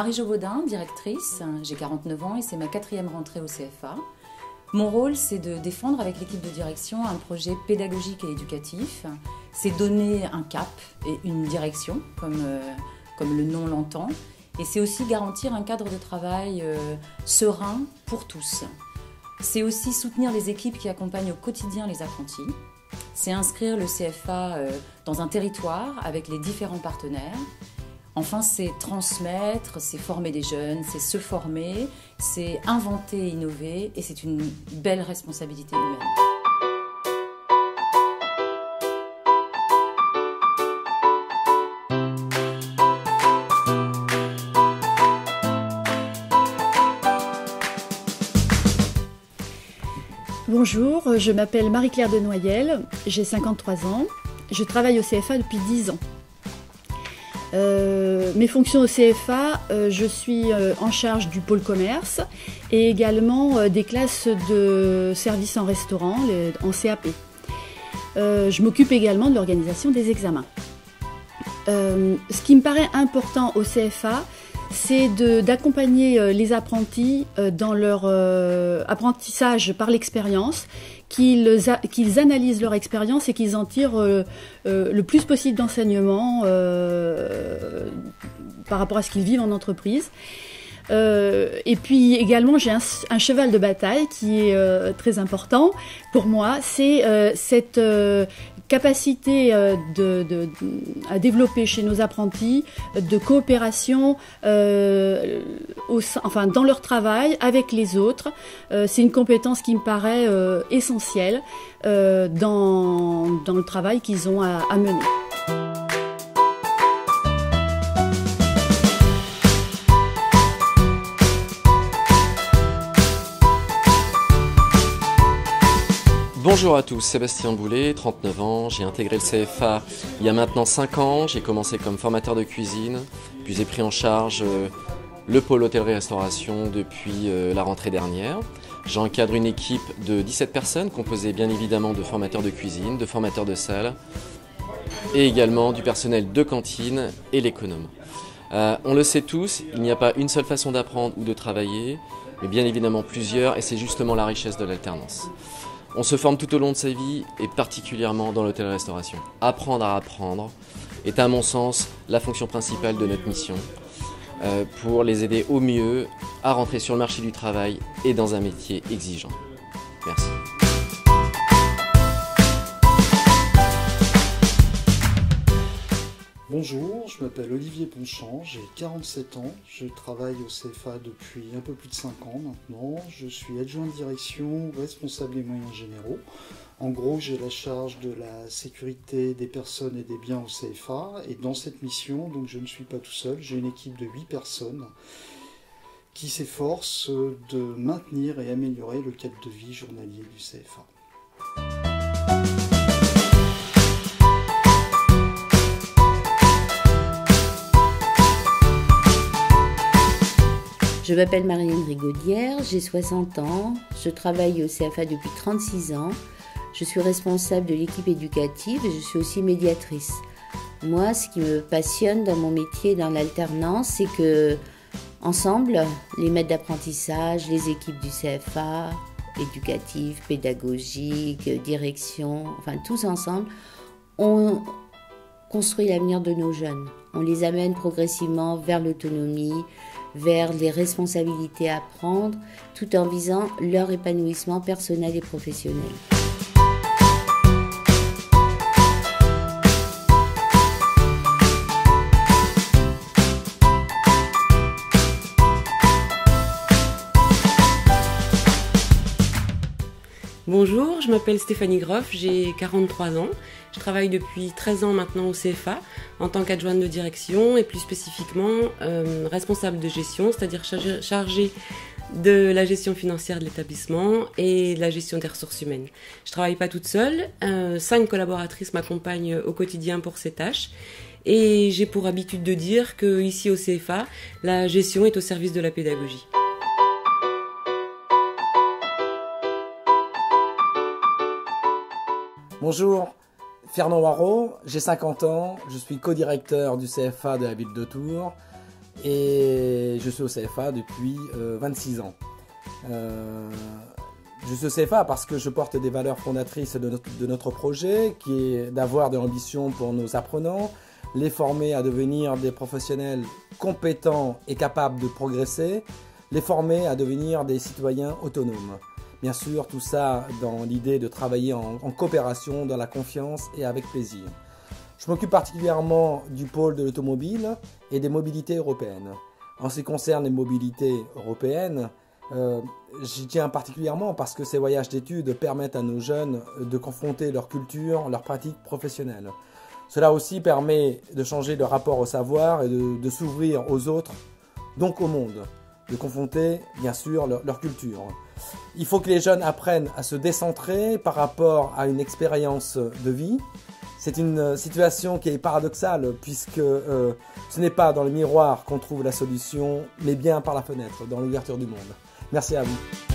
Marie-Jo Vaudin, directrice, j'ai 49 ans et c'est ma 4e rentrée au CFA. Mon rôle, c'est de défendre avec l'équipe de direction un projet pédagogique et éducatif. C'est donner un cap et une direction, comme le nom l'entend. Et c'est aussi garantir un cadre de travail serein pour tous. C'est aussi soutenir les équipes qui accompagnent au quotidien les apprentis. C'est inscrire le CFA dans un territoire avec les différents partenaires. Enfin, c'est transmettre, c'est former des jeunes, c'est se former, c'est inventer et innover, et c'est une belle responsabilité humaine. Bonjour, je m'appelle Marie-Claire Denoyel, j'ai 53 ans, je travaille au CFA depuis 10 ans. Mes fonctions au CFA, je suis en charge du pôle commerce et également des classes de services en restaurant, en CAP. Je m'occupe également de l'organisation des examens. Ce qui me paraît important au CFA, c'est d'accompagner les apprentis dans leur apprentissage par l'expérience, qu'ils analysent leur expérience et qu'ils en tirent le plus possible d'enseignements par rapport à ce qu'ils vivent en entreprise. Et puis également, j'ai un cheval de bataille qui est très important pour moi, c'est cette capacité à développer chez nos apprentis de coopération dans leur travail avec les autres. C'est une compétence qui me paraît essentielle dans le travail qu'ils ont à mener. Bonjour à tous, Sébastien Boulet, 39 ans, j'ai intégré le CFA il y a maintenant 5 ans, j'ai commencé comme formateur de cuisine, puis j'ai pris en charge le pôle hôtellerie-restauration depuis la rentrée dernière. J'encadre une équipe de 17 personnes composée bien évidemment de formateurs de cuisine, de formateurs de salle et également du personnel de cantine et l'économe. On le sait tous, il n'y a pas une seule façon d'apprendre ou de travailler, mais bien évidemment plusieurs et c'est justement la richesse de l'alternance. On se forme tout au long de sa vie et particulièrement dans l'hôtellerie-restauration. Apprendre à apprendre est à mon sens la fonction principale de notre mission pour les aider au mieux à rentrer sur le marché du travail et dans un métier exigeant. Merci. Bonjour, je m'appelle Olivier Ponchamp, j'ai 47 ans, je travaille au CFA depuis un peu plus de 5 ans maintenant, je suis adjoint de direction, responsable des moyens généraux. En gros, j'ai la charge de la sécurité des personnes et des biens au CFA et dans cette mission, donc je ne suis pas tout seul, j'ai une équipe de 8 personnes qui s'efforcent de maintenir et améliorer le cadre de vie journalier du CFA. Je m'appelle Marianne Rigaudière, j'ai 60 ans, je travaille au CFA depuis 36 ans, je suis responsable de l'équipe éducative et je suis aussi médiatrice. Moi, ce qui me passionne dans mon métier, dans l'alternance, c'est que ensemble, les maîtres d'apprentissage, les équipes du CFA, éducatives, pédagogiques, direction, enfin tous ensemble, on construit l'avenir de nos jeunes. On les amène progressivement vers l'autonomie, vers les responsabilités à prendre, tout en visant leur épanouissement personnel et professionnel. Bonjour, je m'appelle Stéphanie Groff, j'ai 43 ans. Je travaille depuis 13 ans maintenant au CFA en tant qu'adjointe de direction et plus spécifiquement responsable de gestion, c'est-à-dire chargée de la gestion financière de l'établissement et de la gestion des ressources humaines. Je ne travaille pas toute seule, 5 collaboratrices m'accompagnent au quotidien pour ces tâches et j'ai pour habitude de dire qu'ici au CFA, la gestion est au service de la pédagogie. Bonjour, Fernand Waro, j'ai 50 ans, je suis co-directeur du CFA de la ville de Tours et je suis au CFA depuis 26 ans. Je suis au CFA parce que je porte des valeurs fondatrices de notre projet, qui est d'avoir de l'ambition pour nos apprenants, les former à devenir des professionnels compétents et capables de progresser, les former à devenir des citoyens autonomes. Bien sûr, tout ça dans l'idée de travailler en coopération, dans la confiance et avec plaisir. Je m'occupe particulièrement du pôle de l'automobile et des mobilités européennes. En ce qui concerne les mobilités européennes, j'y tiens particulièrement parce que ces voyages d'études permettent à nos jeunes de confronter leur culture, leurs pratiques professionnelles. Cela aussi permet de changer de rapport au savoir et de s'ouvrir aux autres, donc au monde, de confronter bien sûr leur culture. Il faut que les jeunes apprennent à se décentrer par rapport à une expérience de vie. C'est une situation qui est paradoxale puisque ce n'est pas dans le miroir qu'on trouve la solution, mais bien par la fenêtre, dans l'ouverture du monde. Merci à vous.